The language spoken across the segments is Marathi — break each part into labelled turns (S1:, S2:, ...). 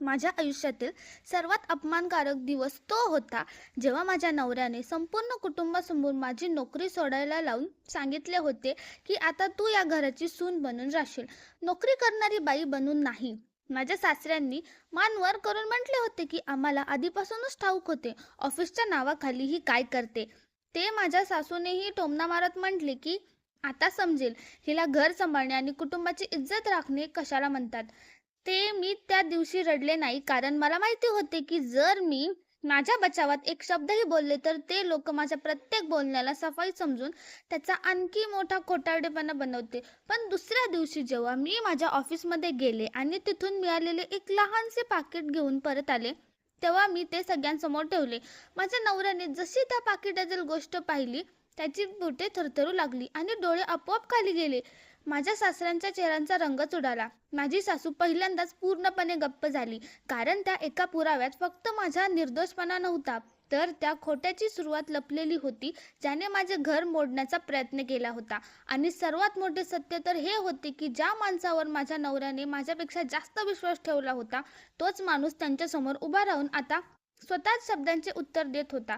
S1: माझ्या आयुष्यातील सर्वात अपमानकारक दिवस तो होता जेव्हा माझ्या नवऱ्याने संपूर्ण कुटुंबासमोर माझी नोकरी सोडायला लावून सांगितले होते की आता तू या घराची सून बनून राहशील, नोकरी करणारी बाई बनून नाही. माझ्या सासऱ्यांनी मान वर करून म्हटले होते की आम्हाला आधीपासूनच ठाऊक होते ऑफिसच्या नावाखाली ही काय करते. ते माझ्या सासूनेही टोमणा मारत म्हटले की आता समजेल हिला घर सांभाळणे आणि कुटुंबाची इज्जत राखणे कशाला म्हणतात. मी त्या दिवशी रडले नाही, कारण मला माहिती होते की जर मी माझ्या बचावात एक शब्दही बोलले तर ते लोक माझ्या प्रत्येक बोलण्याला सफाई समजून त्याचा आणखी मोठा खोटारडेपणा बनवते. पण दुसऱ्या दिवशी जेव्हा मी माझ्या ऑफिसमध्ये गेले आणि तिथून मिळालेले एक लहानसे पाकिट घेऊन परत आले, तेव्हा मी ते सगळ्यांसमोर ठेवले. माझ्या नवऱ्याने जशी त्या पाकिटातील गोष्ट पाहिली, त्याची बोटे थरथरू लागली आणि डोळे आपोआप खाली गेले. माझ्या सासऱ्यांच्या चेहऱ्यांचा रंगच उडाला. माझी सासू पहिल्यांदाच पूर्णपणे गप्प झाली, कारण त्या एका पुराव्यात फक्त माझा निर्दोषपणा नव्हता, तर त्या खोट्याची सुरुवात लपलेली होती, ज्याने माझे घर मोडण्याचा प्रयत्न केला होता. आणि सर्वात मोठे सत्य तर हे होते की ज्या माणसावर माझ्या नवऱ्याने माझ्यापेक्षा जास्त विश्वास ठेवला होता, तोच माणूस त्यांच्यासमोर उभा राहून आता स्वतःच शब्दांचे उत्तर देत होता.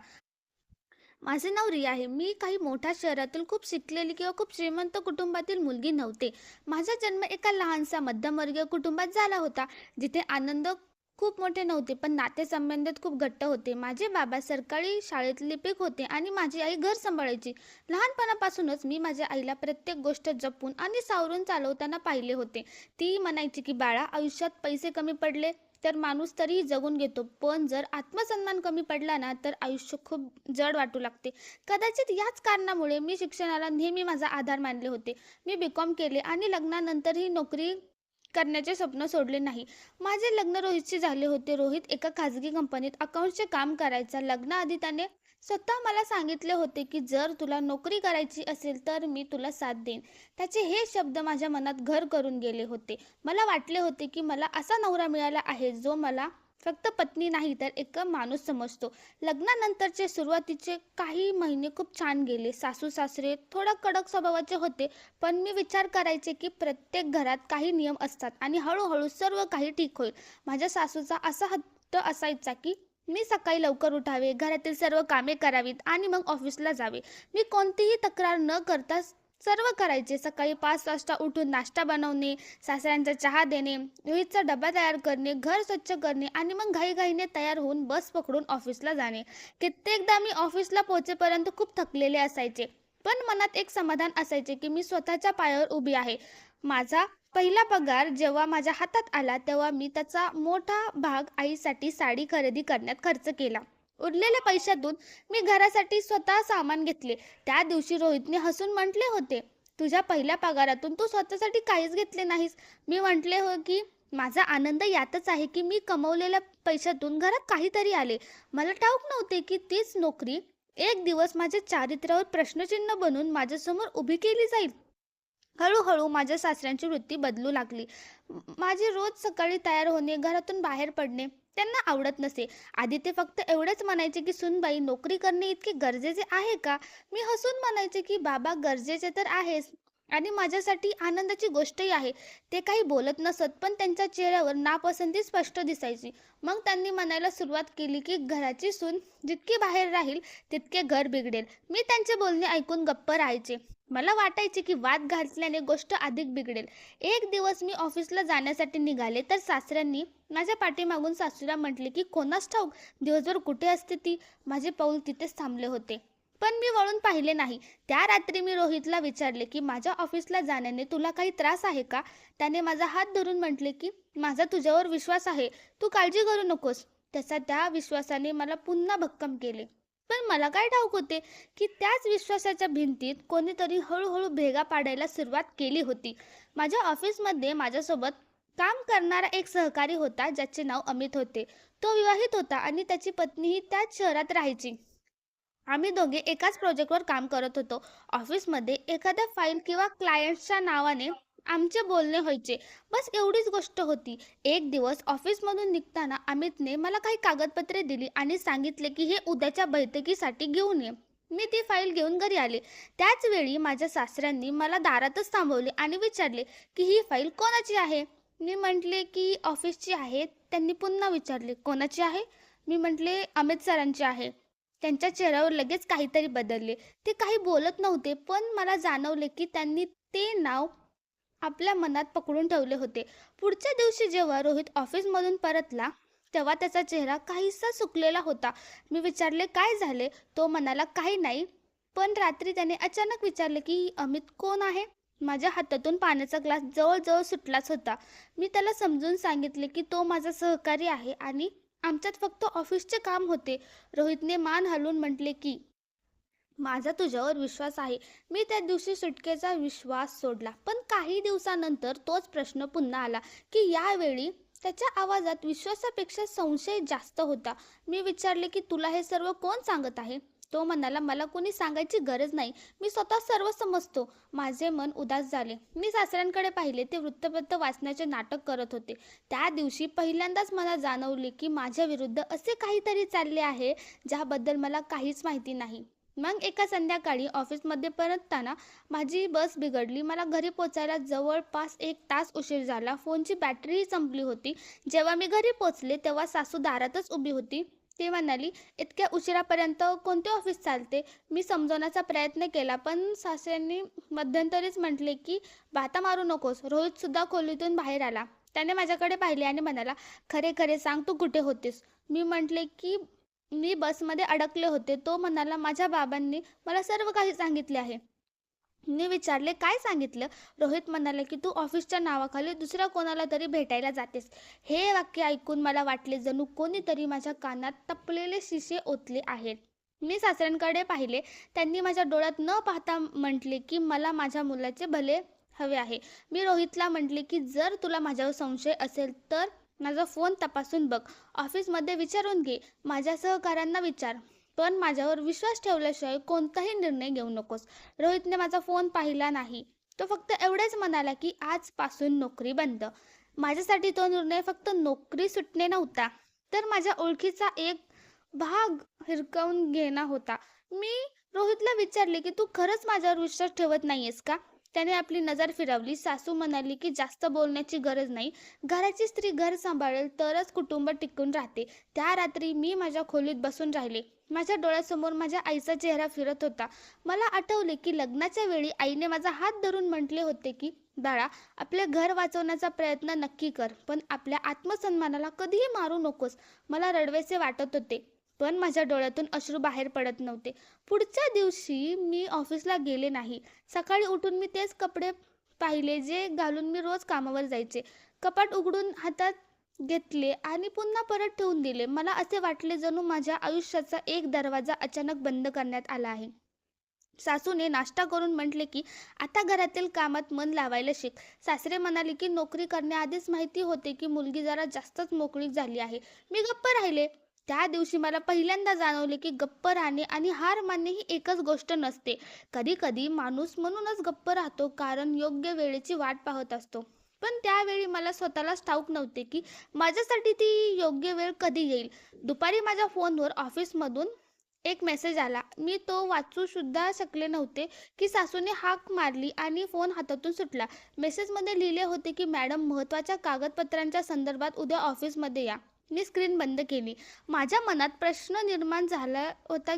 S1: माझे नाव रिया आहे. मी काही मोठ्या शहरातील खूप शिकलेली किंवा खूप श्रीमंत कुटुंबातील मुलगी नव्हते. माझा जन्म एका लहानशा मध्यमवर्गीय कुटुंबात झाला होता, जिथे आनंद खूप मोठे नव्हते, पण नातेसंबंधित खूप घट्ट होते. माझे बाबा सरकारी शाळेत लिपिक होते आणि माझी आई घर सांभाळायची. लहानपणापासूनच मी माझ्या आईला प्रत्येक गोष्ट जपून आणि सावरून चालवताना पाहिले होते. ती म्हणायची की बाळा, आयुष्यात पैसे कमी पडले तर माणूस तरीही जगून घेतो, पण जर आत्मसन्मान कमी पडला ना तर आयुष्य खूप जड वाटू लागते. कदाचित याच कारणामुळे मी शिक्षणाला नेहमी माझा आधार मानले होते. मी बीकॉम केले आणि लग्नानंतरही नोकरी करण्याचे स्वप्न सोडले नाही. माझे लग्न रोहितशी झाले होते. रोहित एका खाजगी कंपनीत अकाउंट्सचे काम करायचा. लग्नाआधी त्याने स्वतः मला सांगितले होते की जर तुला नोकरी करायची असेल तर मी तुला साथ देईन. त्याचे हे शब्द माझ्या मनात घर करून गेले होते. मला वाटले होते की मला असा नवरा मिळाला आहे जो मला फक्त पत्नी नाही तर एक माणूस समजतो. लग्नानंतरचे सुरुवातीचे काही महिने खूप छान गेले. सासू सासरे थोडा कडक स्वभावाचे होते, पण मी विचार करायचे की प्रत्येक घरात काही नियम असतात आणि हळूहळू सर्व काही ठीक होईल. माझ्या सासूचा असा हट्ट असायचा की मी सकाळी लवकर उठावे, घरातील सर्व कामे करावीत आणि मग ऑफिसला जावे. मी कोणतीही तक्रार न करता सर्व करायचे. सकाळी 5 वाजता उठून नाश्ता बनवणे, सासऱ्यांचा चहा देणे, रोहितचा डबा तयार करणे, घर स्वच्छ करणे आणि मग घाईघाईने तयार होऊन बस पकडून ऑफिसला जाणे. कित्येकदा मी ऑफिसला पोहोचेपर्यंत खूप थकलेले असायचे, पण मनात एक समाधान असायचे की मी स्वतःच्या पायावर उभी आहे. माझा पहिला पगार जेव्हा माझ्या हातात आला तेव्हा मी त्याचा मोठा भाग आईसाठी साडी खरेदी करण्यात खर्च केला. उरलेल्या पैशातून मी घरासाठी स्वतः सामान घेतले. त्या दिवशी रोहितने हसून म्हटले होते, तुझ्या पहिल्या पगारातून तू स्वतःसाठी काहीच घेतले नाहीस. मी म्हटले हो की माझा आनंद यातच आहे की मी कमवलेल्या पैशातून घरात काहीतरी आले. मला ठाऊक नव्हते की तीच नोकरी एक दिवस माझ्या चारित्र्यावर प्रश्नचिन्ह बनून माझ्यासमोर उभी केली जाईल. हळूहळू माझ्या सासऱ्यांची वृत्ती बदलू लागली. माझे रोज सकाळी तयार होणे, घरातून बाहेर पडणे त्यांना आवडत नसे. आधी ते फक्त एवढेच म्हणायचे की सूनबाई, नोकरी करणे इतके गरजेचे आहे का? मी हसून म्हणायचे की बाबा, गरजेचे तर आहेच आणि माझ्यासाठी आनंदाची गोष्टही आहे. ते काही बोलत नसत, पण त्यांच्या चेहऱ्यावर नापसंती स्पष्ट दिसायची. मग त्यांनी म्हणायला सुरुवात केली की घराची सून जितकी बाहेर राहील तितके घर बिघडेल. मी त्यांचे बोलणे ऐकून गप्प राहायचे. मला वाटायचे की वाद घातल्याने गोष्ट अधिक बिघडेल. एक दिवस मी ऑफिसला जाण्यासाठी निघाले तर सासऱ्यांनी माझ्या पाठीमागून सासूला म्हटले की कोणास ठाऊक दिवसभर कुठे असते ती. माझे पाऊल तिथेच थांबले होते, पण मी वळून पाहिले नाही. त्या रात्री मी रोहितला विचारले की माझ्या ऑफिसला जाण्याने तुला काही त्रास आहे का? त्याने माझा हात धरून म्हटले की माझा तुझ्यावर विश्वास आहे, तू काळजी करू नकोस. त्याचा त्या विश्वासाने मला पुन्हा भक्कम केले. पण मला काय ठाऊक होते की त्याच विश्वासाच्या भिंतीत कोणीतरी हळूहळू भेगा पाडायला सुरुवात केली होती. माझ्या ऑफिसमध्ये माझ्यासोबत काम करणारा एक सहकारी होता, ज्याचे नाव अमित होते. तो विवाहित होता आणि त्याची पत्नीही त्याच शहरात राहायची. आम्ही दोघे एकाच प्रोजेक्टवर काम करत होतो. ऑफिसमध्ये एखाद्या फाईल किंवा क्लायंटच्या नावाने आमचे बोलणे व्हायचे, बस एवढीच गोष्ट होती. एक दिवस ऑफिसमधून निघताना अमितने मला काही कागदपत्रे दिली आणि सांगितले की हे उद्याच्या बैठकीसाठी घेऊन ये. मी ती फाईल घेऊन घरी आले. त्याच वेळी माझ्या सासऱ्यांनी मला दारातच थांबवले आणि विचारले की ही फाईल कोणाची आहे. मी म्हटले की ऑफिसची आहे. त्यांनी पुन्हा विचारले, कोणाची आहे? मी म्हटले, अमित सरांची आहे. त्यांच्या चेहऱ्यावर लगेच काहीतरी बदलले. ते काही बोलत नव्हते, पण मला जाणवले की त्यांनी ते नाव आपल्या मनात पकडून ठेवले होते. पुढच्या दिवशी जेव्हा रोहित ऑफिसमधून परतला, तेव्हा त्याचा चेहरा काहीसा सुकलेला होता. मी विचारले, काय झाले? तो म्हणाला, काही नाही. पण रात्री त्याने अचानक विचारले की अमित कोण आहे? माझ्या हातातून पाण्याचा ग्लास जवळजवळ सुटलाच होता. मी त्याला समजून सांगितले की तो माझा सहकारी आहे आणि आमच्यात फक्त ऑफिसचे काम होते. रोहितने मान हलवून म्हटले की माझा तुझ्यावर विश्वास आहे. मी त्या दिवशी सुटकेचा विश्वास सोडला. पण काही दिवसानंतर तोच प्रश्न पुन्हा आला की यावेळी त्याच्या आवाजात विश्वासापेक्षा संशय जास्त होता. मी विचारले की तुला हे सर्व कोण सांगत आहे? तो म्हणाला, मला कोणी सांगायची गरज नाही. मी स्वतः सर्व समजतो. माझे मन उदास झाले. मी सासऱ्यांकडे पाहिले. ते वृत्तपत्र वाचण्याचे नाटक करत होते. त्या दिवशी पहिल्यांदाच मला जाणवले की माझ्या विरुद्ध असे काहीतरी चालले आहे ज्याबद्दल मला काहीच माहिती नाही. मग एका संध्याकाळी ऑफिसमध्ये परतताना माझी बस बिघडली. मला घरी पोचायला जवळपास 1 तास उशीर झाला. फोनची बॅटरीही संपली होती. जेव्हा मी घरी पोचले तेव्हा सासू दारातच उभी होती. ती म्हणाली, इतक्या उशिरापर्यंत कोणते ऑफिस चालते? मी समजवण्याचा प्रयत्न केला, पण सासऱ्यांनी मध्यंतरीच म्हटले की बाता मारू नकोस. रोहितसुद्धा खोलीतून बाहेर आला. त्याने माझ्याकडे पाहिले आणि म्हणाला, खरे खरे सांग, तू कुठे होतीस? मी म्हटले की मी बसमध्ये अडकले होते. तो म्हणाला, माझ्या बाबांनी मला सर्व काही सांगितले आहे. मी विचारले, काय सांगितलं? रोहित म्हणाले की तू ऑफिसच्या नावाखाली दुसऱ्या कोणाला तरी भेटायला जातेस. हे वाक्य ऐकून मला वाटले जणू कोणीतरी माझ्या कानात तपलेले शिसे ओतले आहेत. मी सासऱ्यांकडे पाहिले. त्यांनी माझ्या डोळ्यात न पाहता म्हटले की मला माझ्या मुलाचे भले हवे आहे. मी रोहितला म्हटले की जर तुला माझ्यावर संशय असेल तर माझा फोन तपासून बघ. ऑफिसमध्ये विचारून घे. माझ्या सहकाऱ्यांना विचार. पण माझ्यावर विश्वास ठेवल्याशिवाय कोणताही निर्णय घेऊ नकोस. रोहितने माझा फोन पाहिला नाही. तो फक्त एवढेच म्हणाला की आजपासून नोकरी बंद. माझ्यासाठी तो निर्णय फक्त नोकरी सुटणे नव्हता, तर माझ्या ओळखीचा एक भाग हिरकावून घेणं होता. मी रोहितला विचारले की तू खरंच माझ्यावर विश्वास ठेवत नाहीयेस का? त्याने आपली नजर फिरवली. सासू म्हणाली की जास्त बोलण्याची गरज नाही. घराची स्त्री घर सांभाळेल तरच कुटुंब टिकून राहते. त्या रात्री मी माझ्या खोलीत बसून राहिले. माझ्या डोळ्यासमोर माझ्या आईचा चेहरा फिरत होता. मला आठवले की लग्नाच्या वेळी आईने माझा हात धरून म्हटले होते की बाळा, आपले घर वाचवण्याचा प्रयत्न नक्की कर, पण आपल्या आत्मसन्मानाला कधीही मारू नकोस. मला रडवेसे वाटत होते, पण माझ्या डोळ्यातून अश्रू बाहेर पडत नव्हते. पुढच्या दिवशी मी ऑफिसला गेले नाही. सकाळी उठून मी तेच कपडे पाहिले जे घालून मी रोज कामावर जायचे. कपाट उघडून हातात घेतले आणि पुन्हा परत ठेवून दिले. मला असे वाटले जणू माझ्या आयुष्याचा एक दरवाजा अचानक बंद करण्यात आला आहे. सासूने नाश्ता करून म्हटले की आता घरातील कामात मन लावायला शिक. सासरे म्हणाले की नोकरी करण्याआधीच माहिती होते की मुलगी जरा जास्तच मोकळीक झाली आहे. मी गप्प राहिले. त्या दिवशी मला पहिल्यांदा जाणवले की गप्प राहणे आणि हार मानणे ही एकच गोष्ट नसते. कधी कधी माणूस म्हणूनच गप्प राहतो कारण योग्य वेळेची वाट पाहत असतो. पण त्यावेळी मला स्वतःलाच ठाऊक नव्हते की माझ्यासाठी ती योग्य वेळ कधी येईल. दुपारी माझ्या फोनवर ऑफिसमधून एक मेसेज आला. मी तो वाचू सुद्धा शकले नव्हते की सासूने हाक मारली आणि फोन हातातून सुटला. मेसेजमध्ये लिहिले होते की मॅडम, महत्त्वाच्या कागदपत्रांच्या संदर्भात उद्या ऑफिसमध्ये या. मी स्क्रीन बंद केली. माझ्या मनात प्रश्न निर्माण झाला होता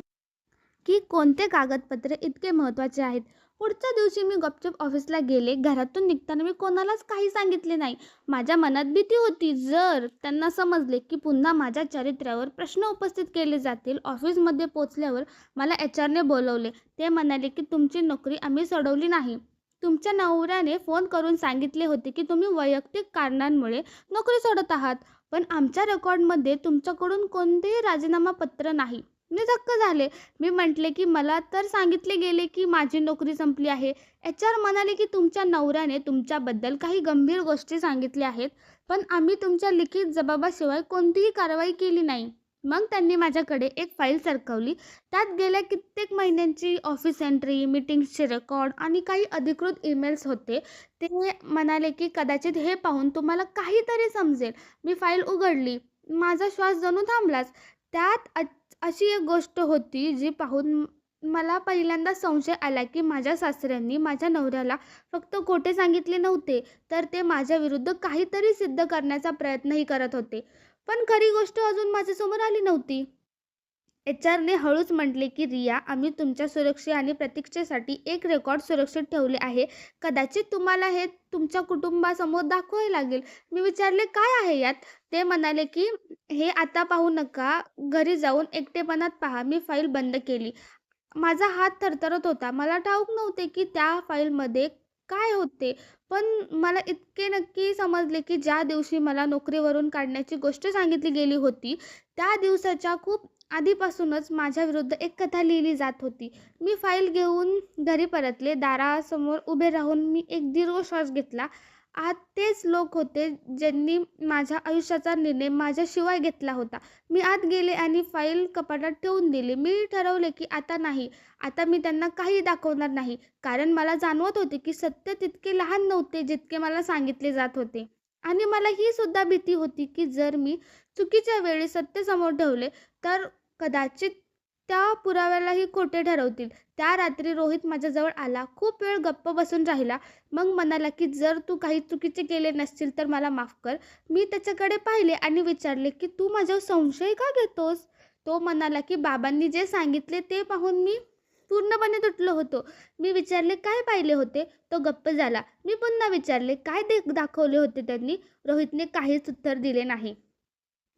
S1: की कोणते कागदपत्रे इतके महत्त्वाचे आहेत. पुढच्या दिवशी मी गपचूप ऑफिसला गेले. घरातून निघताना मी कोणालाच काही सांगितले नाही. माझ्या मनात भीती होती, जर त्यांना समजले की पुन्हा माझ्या चारित्र्यावर प्रश्न उपस्थित केले जातील. ऑफिसमध्ये पोचल्यावर मला एचआरने बोलवले. ते म्हणाले की तुमची नोकरी आम्ही सोडवली नाही. तुमच्या नवऱ्याने फोन करून सांगितले होते की तुम्ही वैयक्तिक कारणांमुळे नोकरी सोडत आहात, पण आमच्या रेकॉर्डमध्ये तुमच्याकडून कोणतेही राजीनामा पत्र नाही. मी धक्क झाले. मी म्हटले की मला तर सांगितले गेले की माझी नोकरी संपली आहे. एचआर म्हणाले की तुमच्या नवऱ्याने तुमच्याबद्दल काही गंभीर गोष्टी सांगितल्या आहेत, पण आम्ही तुमच्या लिखित जबाबाशिवाय कोणतीही कारवाई केली नाही. मग त्यांनी माझ्याकडे एक फाईल सरकवली. त्यात गेल्या कित्येक महिन्यांची ऑफिस एंट्री, मीटिंग्सचे रेकॉर्ड आणि काही अधिकृत ईमेल्स होते. ते म्हणाले की कदाचित हे पाहून तुम्हाला काहीतरी समजेल. मी फाईल उघडली. माझा श्वास जणू थांबलाच. त्यात अशी एक गोष्ट होती जी पाहून मला पहिल्यांदा संशय आला की माझ्या सासऱ्यांनी माझ्या नवऱ्याला फक्त खोटे सांगितले नव्हते, तर ते माझ्याविरुद्ध काहीतरी सिद्ध करण्याचा प्रयत्नही करत होते. पण खरी गोष्ट अजून माझ्यासमोर आली नव्हती. एचआरने हळूच म्हटले की रिया, आम्ही तुमच्या सुरक्षे आणि प्रतीक्षेसाठी एक रेकॉर्ड सुरक्षित ठेवले आहे. कदाचित तुम्हाला हे तुमच्या कुटुंबासमोर दाखवावे लागेल. मी विचारले, काय आहे यात? ते म्हणाले की हे आता पाहू नका, घरी जाऊन एकटेपणात पहा. मी फाईल बंद केली. माझा हात थरथरत होता. मला ठाऊक नव्हते की त्या फाईलमध्ये काय होते. पण मला इतके नक्की समजले की ज्या दिवशी मला नोकरीवरून काढण्याची गोष्ट सांगितली गेली होती, त्या दिवसाच्या खूप आधीपासूनच माझ्याविरुद्ध एक कथा लिहिली जात होती. मी फाईल घेऊन घरी परतले. दारासमोर उभे राहून मी एक दीर्घ श्वास घेतला. आत तेच लोक होते ज्यांनी माझ्या आयुष्याचा निर्णय माझ्याशिवाय घेतला होता. मी आत गेले आणि फाईल कपाटात ठेवून दिली. मी ठरवले की आता नाही, आता मी त्यांना काही दाखवणार नाही. कारण मला जाणवत होते की सत्य तितके लहान नव्हते जितके मला सांगितले जात होते. आणि मला ही सुद्धा भीती होती की जर मी चुकीच्या वेळी सत्य समोर ठेवले तर कदाचित त्या पुराव्यालाही खोटे ठरवतील. त्या रात्री रोहित माझ्याजवळ आला. खूप वेळ गप्प बसून राहिला. मग म्हणाला की जर तू काही चुकीचे केले नसतील तर मला माफ कर. मी त्याच्याकडे पाहिले आणि विचारले की तू माझ्यावर संशय का घेतोस? तो म्हणाला की बाबांनी जे सांगितले ते पाहून मी पूर्णपणे तुटलो होतो. मी विचारले, काय पाहिले होते? तो गप्प झाला. मी पुन्हा विचारले, काय दाखवले होते त्यांनी? रोहितने काहीच उत्तर दिले नाही.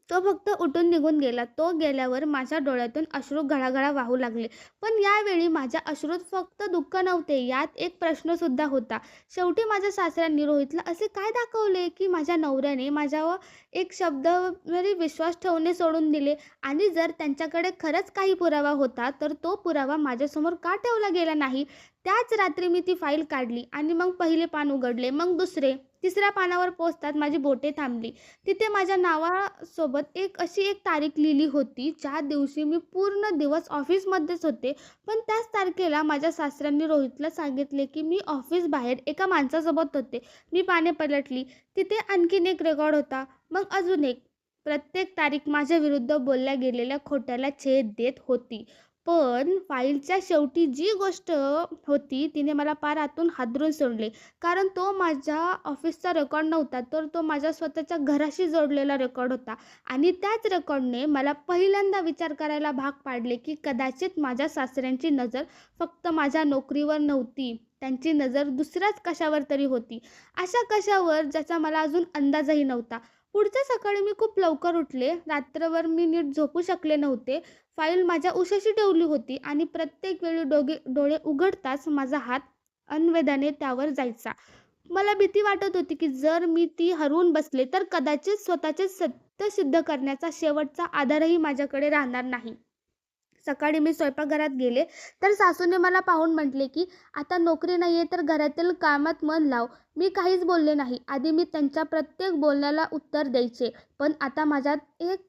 S1: तो फक्त उठून निघून गेला. तो गेल्यावर माझ्या डोळ्यातून अश्रू घळाघळा वाहू लागले. पण यावेळी माझ्या अश्रूत फक्त दुःख नव्हते, यात एक प्रश्नसुद्धा होता. शेवटी माझ्या सासऱ्यांनी रोहितला असे काय दाखवले की माझ्या नवऱ्याने माझ्यावर एक शब्दावरही विश्वास ठेवणे सोडून दिले? आणि जर त्यांच्याकडे खरंच काही पुरावा होता तर तो पुरावा माझ्यासमोर का ठेवला गेला नाही? त्याच रात्री मी ती फाईल काढली आणि मग पहिले पान उघडले, मग दुसरे. तिसऱ्या पानावर पोहोचताच माझी बोटे थांबली. तिथे माझ्या नावासोबत एक तारीख लिहिली होती, ज्या दिवशी मी पूर्ण दिवस ऑफिसमध्येच होते. पण त्याच तारखेला माझ्या सासऱ्यांनी रोहितला सांगितले की मी ऑफिस बाहेर एका माणसासोबत होते. मी पाने पलटली. तिथे आणखीन एक रेकॉर्ड होता. मग अजून एक. प्रत्येक तारीख माझ्या विरुद्ध बोलल्या गेलेल्या खोट्याला छेद देत होती. पण फाईलच्या शेवटी जी गोष्ट होती तिने मला पार आतून हादरून सोडले. कारण तो माझ्या ऑफिसचा रेकॉर्ड नव्हता, तर तो माझ्या स्वतःच्या घराशी जोडलेला रेकॉर्ड होता. आणि त्याच रेकॉर्डने मला पहिल्यांदा विचार करायला भाग पाडले की कदाचित माझ्या सासऱ्यांची नजर फक्त माझ्या नोकरीवर नव्हती, त्यांची नजर दुसऱ्याच कशावर तरी होती. अशा कशावर ज्याचा मला अजून अंदाजही नव्हता. पुढच्या सकाळी मी खूप लवकर उठले. रात्रभर मी नीट झोपू शकले नव्हते. फाईल माझ्या उशाशी ठेवली होती आणि प्रत्येक वेळी डोळे उघडताच माझा हात अनवेदाने त्यावर जायचा. मला भीती वाटत होती की जर मी ती हरवून बसले तर कदाचित स्वतःचे सत्य सिद्ध करण्याचा शेवटचा आधारही माझ्याकडे राहणार नाही. सकाळी मी स्वयंपाकघरात गेले तर सासूने मला पाहून म्हटले की आता नोकरी नाही आहे तर घरातील कामात मन लाव. मी काहीच बोलले नाही. आधी मी त्यांच्या प्रत्येक बोलण्याला उत्तर द्यायचे, पण आता माझ्यात एक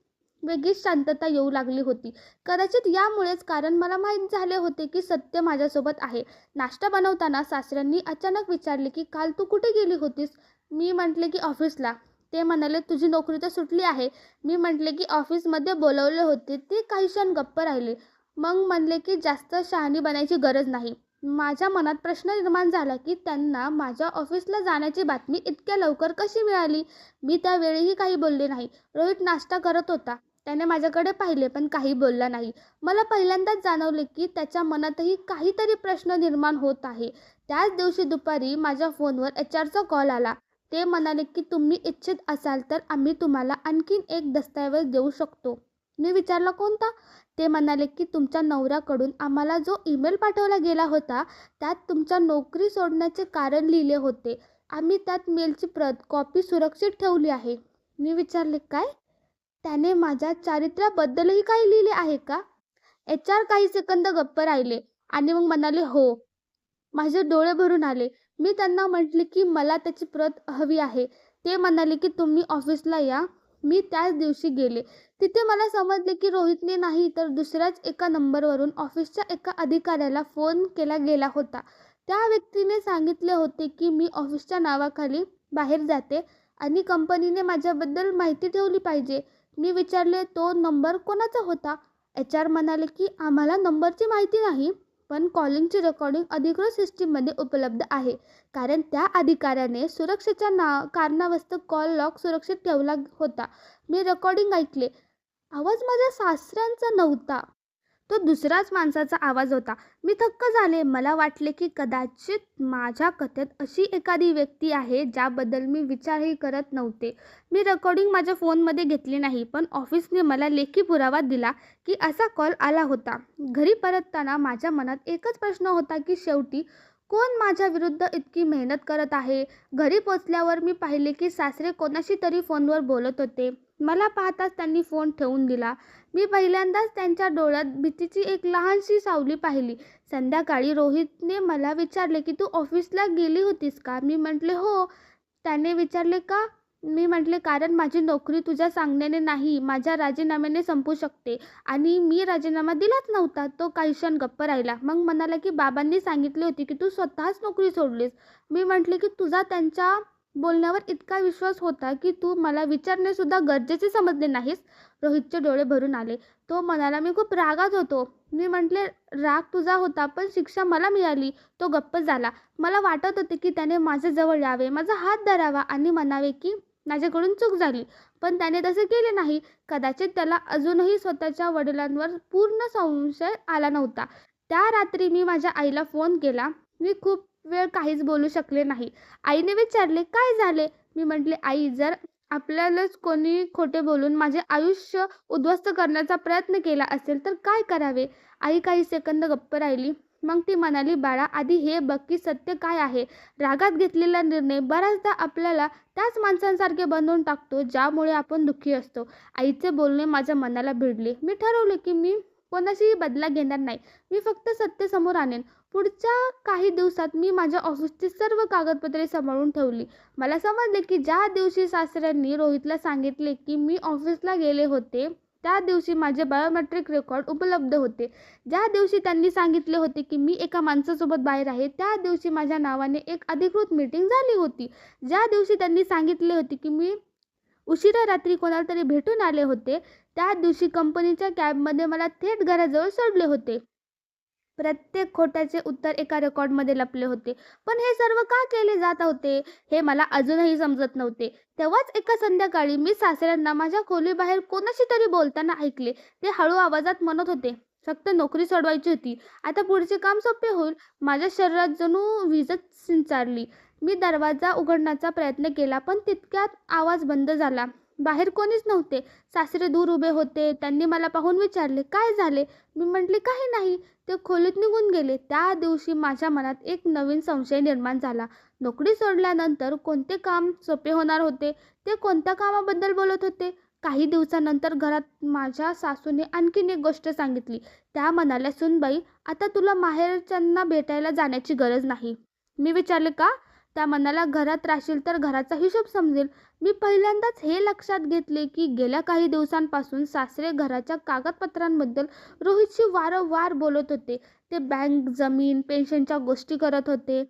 S1: वेगळीच शांतता येऊ लागली होती. कदाचित यामुळेच, कारण मला माहीत झाले होते की सत्य माझ्यासोबत आहे. नाश्ता बनवताना सासऱ्यांनी अचानक विचारले की काल तू कुठे गेली होतीस? मी म्हटले की ऑफिसला. ते म्हणाले, तुझी नोकरी तर सुटली आहे. मी म्हटले की ऑफिसमध्ये बोलवले होते. ते काही क्षण गप्प राहिले. मग म्हणले की जास्त शहाणी बनायची गरज नाही. माझ्या मनात प्रश्न निर्माण झाला की त्यांना माझ्या ऑफिसला जाण्याची बातमी इतक्या लवकर कशी मिळाली? मी त्यावेळीही काही बोलले नाही. रोहित नाश्ता करत होता. त्याने माझ्याकडे पाहिले पण काही बोलला नाही. मला पहिल्यांदाच जाणवले की त्याच्या मनातही काहीतरी प्रश्न निर्माण होत आहे. त्याच दिवशी दुपारी माझ्या फोनवर एचआरचा कॉल आला. ते म्हणाले की तुम्ही इच्छित असाल तर आम्ही तुम्हाला आणखीन एक दस्तऐवज देऊ शकतो. मी विचारला, कोणता? ते म्हणाले की तुमच्या नवऱ्याकडून आम्हाला जो ईमेल पाठवला गेला होता त्यात तुमच्या नोकरी सोडण्याचे कारण लिहिले होते. आम्ही त्यात मेलची कॉपी सुरक्षित ठेवली आहे. मी विचारले, काय? त्याने माझ्या चारित्र्याबद्दलही काही लिहिले आहे का? एचआर काही सेकंद गप्प राहिले आणि मग म्हणाले, हो. माझे डोळे भरून आले. मी त्यांना म्हटले की मला त्याची प्रत हवी आहे. ते म्हणाले की तुम्ही ऑफिसला या. मी त्याच दिवशी गेले. तिथे मला समजले की रोहितने नाही तर दुसऱ्याच एका नंबरवरून ऑफिसच्या एका अधिकाऱ्याला फोन केला गेला होता. त्या व्यक्तीने सांगितले होते की मी ऑफिसच्या नावाखाली बाहेर जाते आणि कंपनीने माझ्याबद्दल माहिती ठेवली पाहिजे. मी विचारले, तो नंबर कोणाचा होता? एचआर म्हणाले की आम्हाला नंबरची माहिती नाही. पण कॉलिंगची रेकॉर्डिंग अधिकृत सिस्टीममध्ये उपलब्ध आहे, कारण त्या अधिकाऱ्याने सुरक्षेच्या कारणास्तव कॉल लॉग सुरक्षित ठेवला होता. मी रेकॉर्डिंग ऐकले. आवाज माझ्या सासऱ्यांचा नव्हता. तो दुसऱ्याच माणसाचा आवाज होता. मी थक्क झाले. मला वाटले की कदाचित माझ्या कथेत अशी एखादी व्यक्ती आहे ज्याबद्दल मी विचारही करत नव्हते. मी रेकॉर्डिंग माझ्या फोनमध्ये घेतली नाही, पण ऑफिसने मला लेखी पुरावा दिला की असा कॉल आला होता. घरी परतताना माझ्या मनात एकच प्रश्न होता की शेवटी कोण माझ्या विरुद्ध इतकी मेहनत करत आहे. घरी पोचल्यावर मी पाहिले की सासरे कोणाशी तरी फोनवर बोलत होते. मला पाहताच त्यांनी फोन ठेवून दिला. मी पहिल्यांदाच त्यांच्या डोळ्यात भीतीची एक लहानशी सावली पाहिली. संध्याकाळी रोहितने मला विचारले की तू ऑफिसला गेली होतीस का? मी म्हटले हो. त्याने विचारले का? मी म्हटले कारण माझी नोकरी तुझ्या सांगण्याने नाही, माझ्या राजीनाम्याने संपू शकते आणि मी राजीनामा दिलाच नव्हता. तो काही क्षण गप्प राहिला. मग म्हणाला की बाबांनी सांगितले होते की तू स्वतःच नोकरी सोडलीस. मी म्हटले की तुझा त्यांच्या बोलण्यावर इतका विश्वास होता की तू मला विचारणे सुद्धा गरजेचे समजले नाहीस. रोहितचे डोळे भरून आले. तो म्हणाला मी खूप रागात होतो. मी म्हटले राग तुझा होता, पण शिक्षा मला मिळाली. तो गप्प झाला. मला वाटत होते की त्याने माझ्याजवळ यावे, माझा हात धरावा आणि म्हणावे की माझ्याकडून चूक झाली, पण त्याने तसे केले नाही. कदाचित त्याला अजूनही स्वतःच्या वडिलांवर पूर्ण संशय आला नव्हता. त्या रात्री मी माझ्या आईला फोन केला. मी खूप वेळ काहीच बोलू शकले नाही. आईने विचारले काय झाले? मी म्हटले आई, जर आपल्यालाच कोणी खोटे बोलून माझे आयुष्य उद्ध्वस्त करण्याचा प्रयत्न केला असेल तर काय करावे? आई काही सेकंद गप्प राहिली. मग ती म्हणाली बाळा, आधी हे बघ की सत्य काय आहे. रागात घेतलेला निर्णय बऱ्याचदा आपल्याला त्याच माणसांसारखे बनवून टाकतो ज्यामुळे आपण दुःखी असतो. आईचे बोलणे माझ्या मनाला भिडले. मी ठरवले की मी कोणाशीही बदला घेणार नाही. मी फक्त सत्य समोर आणेन. पुढच्या काही दिवसात मी माझ्या ऑफिसची सर्व कागदपत्रे सांभाळून ठेवली. मला समजले की ज्या दिवशी सासऱ्यांनी रोहितला सांगितले की मी ऑफिसला गेले होते, त्या दिवशी माझे बायोमेट्रिक रेकॉर्ड उपलब्ध होते. ज्या दिवशी त्यांनी सांगितले होते की मी एका माणसासोबत बाहेर आहे, त्या दिवशी माझ्या नावाने एक अधिकृत मीटिंग झाली होती. ज्या दिवशी त्यांनी सांगितले होते की मी उशिरा रात्री कोणाला तरी भेटून आले होते, त्या दिवशी कंपनीच्या कॅबमध्ये मला थेट घराजवळ सोडले होते. प्रत्येक खोट्याचे उत्तर एका रेकॉर्डमध्ये लपले होते. पण हे सर्व का केले जात होते हे मला अजूनही समजत नव्हते. तेव्हाच एका संध्याकाळी मी सासऱ्यांना माझ्या खोलीबाहेर कोणाशी तरी बोलताना ऐकले. ते हळू आवाजात म्हणत होते, फक्त नोकरी सोडवायची होती, आता पुढचे काम सोपे होईल. माझ्या शरीरात जणू वीजच सिंचारली. मी दरवाजा उघडण्याचा प्रयत्न केला, पण तितक्यात आवाज बंद झाला. बाहेर कोणीच नव्हते. सासरे दूर उभे होते. त्यांनी मला पाहून विचारले काय झाले? मी म्हटले काही नाही. ते खोलीत निघून गेले. त्या दिवशी माझ्या मनात एक नवीन संशय निर्माण झाला. नोकरी सोडल्यानंतर कोणते काम सोपे होणार होते? ते कोणत्या कामाबद्दल बोलत होते? काही दिवसानंतर घरात माझ्या सासूने आणखीन एक गोष्ट सांगितली. त्या म्हणाल्या सुनबाई, आता तुला माहेरच्यांना भेटायला जाण्याची गरज नाही. मी विचारले का? त्या म्हणाल्या घरात राहशील तर घराचा हिशोब समजेल. मी पहिल्यांदाच हे लक्षात घेतले की गेल्या काही दिवसांपासून सासरे घराच्या कागदपत्रांबद्दल रोहितशी वारंवार बोलत होते. ते बँक, जमीन, पेन्शनच्या गोष्टी करत होते.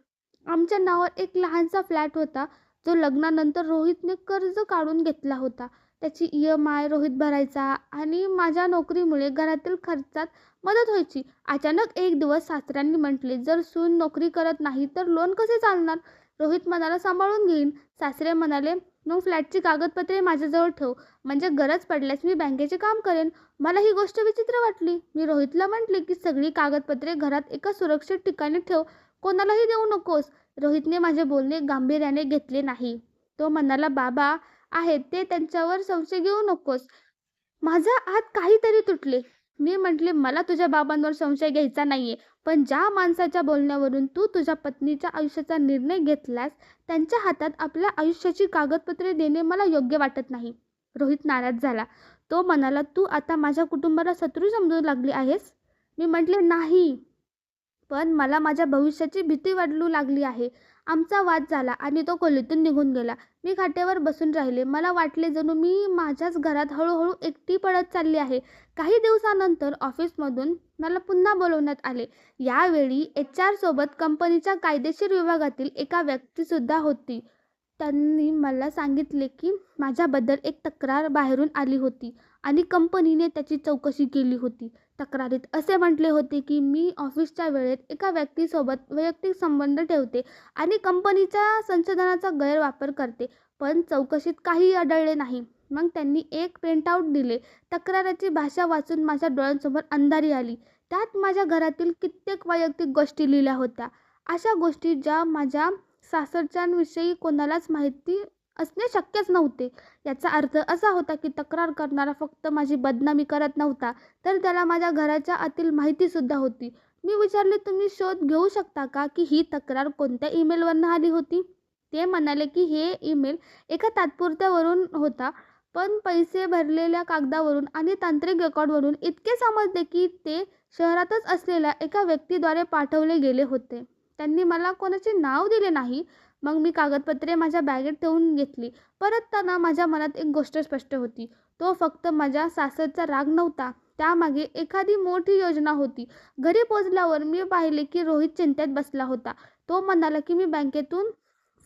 S1: आमच्या नावावर एक लहानसा फ्लॅट होता जो लग्नानंतर रोहितने कर्ज काढून घेतला होता. त्याची EMI रोहित भरायचा आणि माझ्या नोकरीमुळे घरातील खर्चात मदत व्हायची. अचानक एक दिवस सासऱ्यांनी म्हटले, जर सून नोकरी करत नाही तर लोन कसे चालणार? रोहित म्हणाला सांभाळून घेईन. सासरे म्हणाले मग फ्लॅटची कागदपत्रे माझ्याजवळ ठेव, म्हणजे गरज पडल्यास मी बँकेचे काम करेन. मला ही गोष्ट विचित्र वाटली. मी रोहितला म्हटले की सगळी कागदपत्रे घरात एका सुरक्षित ठिकाणी ठेव, कोणालाही देऊ नकोस. रोहितने माझे बोलणे गांभीर्याने घेतले नाही. तो म्हणाला बाबा आहेत ते, त्यांच्यावर संशय घेऊ नकोस. माझ्या आत काहीतरी तुटले. मी म्हटले मला तुझ्या बाबांवर संशय घ्यायचा नाहीये, पण ज्या माणसाच्या बोलण्यावरून तू तुझ्या पत्नीच्या आयुष्याचा निर्णय घेतलास, त्यांच्या हातात आपल्या आयुष्याची कागदपत्रे देणे मला योग्य वाटत नाही. रोहित नाराज झाला. तो म्हणाला तू आता माझ्या कुटुंबाला शत्रू समजू लागली आहेस? मी म्हटले नाही, पण मला माझ्या भविष्याची भीती वाटू लागली आहे. आमचा वाद झाला आणि तो खोलीतून निघून गेला. मी खाटेवर बसून राहिले. मला वाटले जणू मी माझ्याच घरात हळूहळू एकटी पडत चालली आहे. काही दिवसानंतर ऑफिसमधून मला पुन्हा बोलवण्यात आले. यावेळी HR सोबत कंपनीच्या कायदेशीर विभागातील एका व्यक्तीसुद्धा होती. त्यांनी मला सांगितले की माझ्याबद्दल एक तक्रार बाहेरून आली होती आणि कंपनीने त्याची चौकशी केली होती. तक्रारीत असे म्हटले होते की मी ऑफिसच्या वेळेत एका व्यक्तीसोबत वैयक्तिक संबंध ठेवते आणि कंपनीच्या संसाधनाचा गैरवापर करते, पण चौकशीत काहीही आढळले नाही. मग त्यांनी एक प्रिंटआउट दिले. तक्राराची भाषा वाचून माझ्या डोळ्यांसमोर अंधारी आली. त्यात माझ्या घरातील कित्येक वैयक्तिक गोष्टी लिहिल्या होत्या. अशा गोष्टी ज्या माझ्या सासरच्यांविषयी कोणालाच माहिती असणे शक्यच नव्हते. याचा अर्थ असा होता की तक्रार करणारा फक्त माझी बदनामी करत नव्हता, तर त्याला माझ्या घराच्या आतील माहितीसुद्धा होती. मी विचारले, तुम्ही शोध घेऊ शकता का की ही तक्रार कोणत्या ईमेलवरनं आली होती? ते म्हणाले की हे ईमेल एका तात्पुरत्यावरून होता, पण पैसे भरलेल्या कागदावरून आणि तांत्रिक रेकॉर्डवरून इतके समजले की ते शहरातच असलेल्या एका व्यक्तीद्वारे पाठवले गेले होते. त्यांनी मला कोणाचे नाव दिले नाही. मग मी कागदपत्रे माझ्या बॅगेत ठेवून घेतली. परतताना माझ्या मनात एक गोष्ट स्पष्ट होती. तो फक्त माझ्या सासरचा राग नव्हता. त्यामागे एखादी मोठी योजना होती. घरी पोचल्यावर मी पाहिले की रोहित चिंतेत बसला होता. तो म्हणाला की मी बँकेतून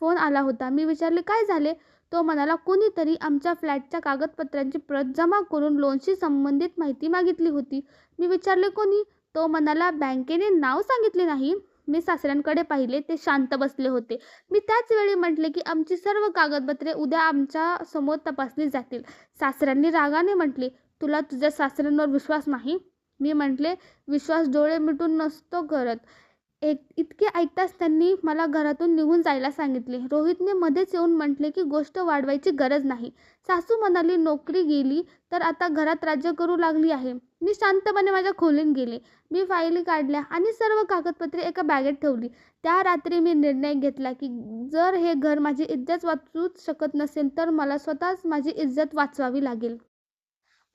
S1: फोन आला होता. मी विचारले, काय झाले? तो म्हणाला, कोणीतरी आमच्या फ्लॅटच्या कागदपत्रांची प्रत जमा करून लोनशी संबंधित माहिती मागितली होती. मी विचारले, कोणी? तो म्हणाला, बँकेने नाव सांगितले नाही. मी सासऱ्यांकडे पाहिले. ते शांत बसले होते. मी त्याच वेळी म्हटले की आमची सर्व कागदपत्रे उद्या आमच्या समोर तपासली जातील. सासऱ्यांनी रागाने म्हटले, तुला तुझ्या सासऱ्यांवर विश्वास नाही? मी म्हटले, विश्वास डोळे मिटून नसतो करत. इतके ऐकताच त्यांनी मला घरातून निघून जायला सांगितले. रोहितने मध्येच येऊन म्हटले की गोष्ट वाढवायची गरज नाही. सासू म्हणाली, नोकरी गेली तर आता घरात राज्य करू लागली आहे. मी शांतपणे माझ्या खोलीत गेले. मी फाईली काढल्या आणि सर्व कागदपत्रे एका बॅगेत ठेवली. त्या रात्री मी निर्णय घेतला की जर हे घर माझी इज्जत वाचवूच शकत नसेल तर मला स्वतःच माझी इज्जत वाचवावी लागेल.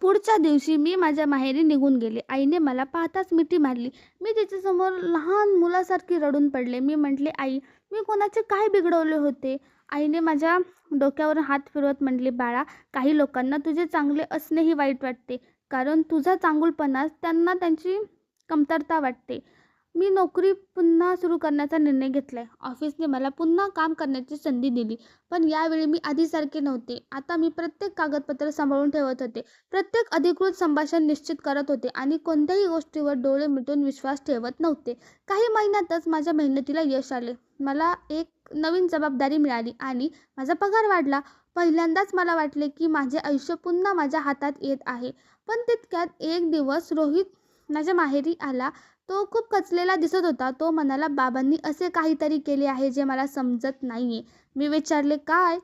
S1: पुढच्या दिवशी मी माझ्या माहेरी निघून गेले. आईने मला पाहताच मिठी मारली. मी तिच्यासमोर लहान मुलासारखी रडून पडले. मी म्हटले, आई, मी कोणाचे काय बिघडवले होते? आईने माझ्या डोक्यावर हात फिरवत म्हटले, बाळा, काही लोकांना तुझे चांगले असणेही वाईट वाटते, कारण तुझा चांगुलपणाच त्यांना त्यांची कमतरता वाटते. मी नोकरी पुन्हा सुरू करण्याचा निर्णय घेतलाय. ऑफिसने मला पुन्हा काम करण्याची संधी दिली, पण यावेळी मी आधीसारखे नव्हते. आता मी प्रत्येक कागदपत्र सांभाळून ठेवत होते, प्रत्येक अधिकृत संभाषण निश्चित करत होते आणि कोणत्याही गोष्टीवर डोळे मिटून विश्वास ठेवत नव्हते. काही महिन्यातच माझ्या मेहनतीला यश आले. मला एक नवीन जबाबदारी मिळाली आणि माझा पगार वाढला. पहिल्यांदाच मला वाटले की माझे आयुष्य पुन्हा माझ्या हातात येत आहे. पण तितक्यात एक दिवस रोहित माझ्या माहेरी आला. तो खूप खचलेला दिसत होता. तो म्हणाला, बाबांनी असे काहीतरी केले आहे जे मला समजत नाहीये. मी विचारले, काय?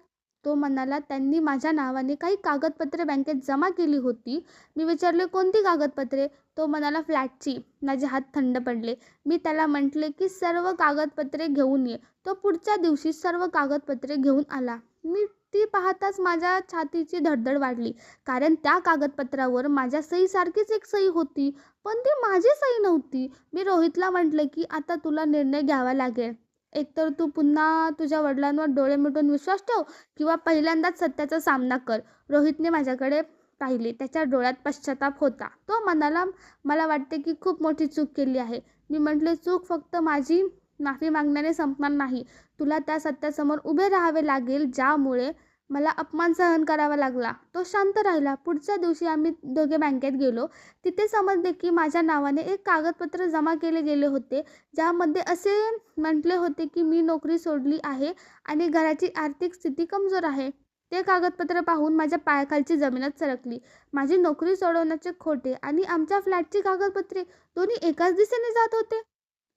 S1: तो म्हणाला, त्यांनी माझ्या नावाने काही कागदपत्रे बँकेत जमा केली होती. मी विचारले, कोणती कागदपत्रे? तो म्हणाला, फ्लॅटची. माझे हात थंड पडले. मी त्याला म्हटले की सर्व कागदपत्रे घेऊन ये. तो पुढच्या दिवशी सर्व कागदपत्रे घेऊन आला. मी ती पाहताच माझ्या छातीची धडधड वाढली, कारण त्या कागदपत्रावर माझ्या सहीसारखीच एक सही होती, पण ती माझी सही नव्हती. मी रोहितला म्हटले की आता तुला निर्णय घ्यावा लागेल. एकतर तू पुन्हा तुझ्या वडिलांवर डोळे मिटून विश्वास ठेव किंवा पहिल्यांदाच सत्याचा सामना कर. रोहितने माझ्याकडे पाहिले. त्याच्या डोळ्यात पश्चाताप होता. तो म्हणाला, मला वाटते की खूप मोठी चूक केली आहे. मी म्हटले, चूक फक्त माझी माफी मागण्याने संपणार नाही. तुला त्या सत्यासमोर उभे राहावे लागेल ज्यामुळे मला अपमान सहन करावा लागला. तो शांत राहिला. पुढच्या दिवशी आम्ही दोघे बँकेत गेलो. तिथे समजले की माझ्या नावाने एक कागदपत्र जमा केले गेले होते, ज्यामध्ये असे म्हटले होते की मी नोकरी सोडली आहे आणि घराची आर्थिक स्थिती कमजोर आहे. ते कागदपत्र पाहून माझ्या पायाखालची जमीनच सरकली. माझी नोकरी सोडवण्याचे खोटे आणि आमच्या फ्लॅटची कागदपत्रे दोन्ही एकाच दिशेने जात होते.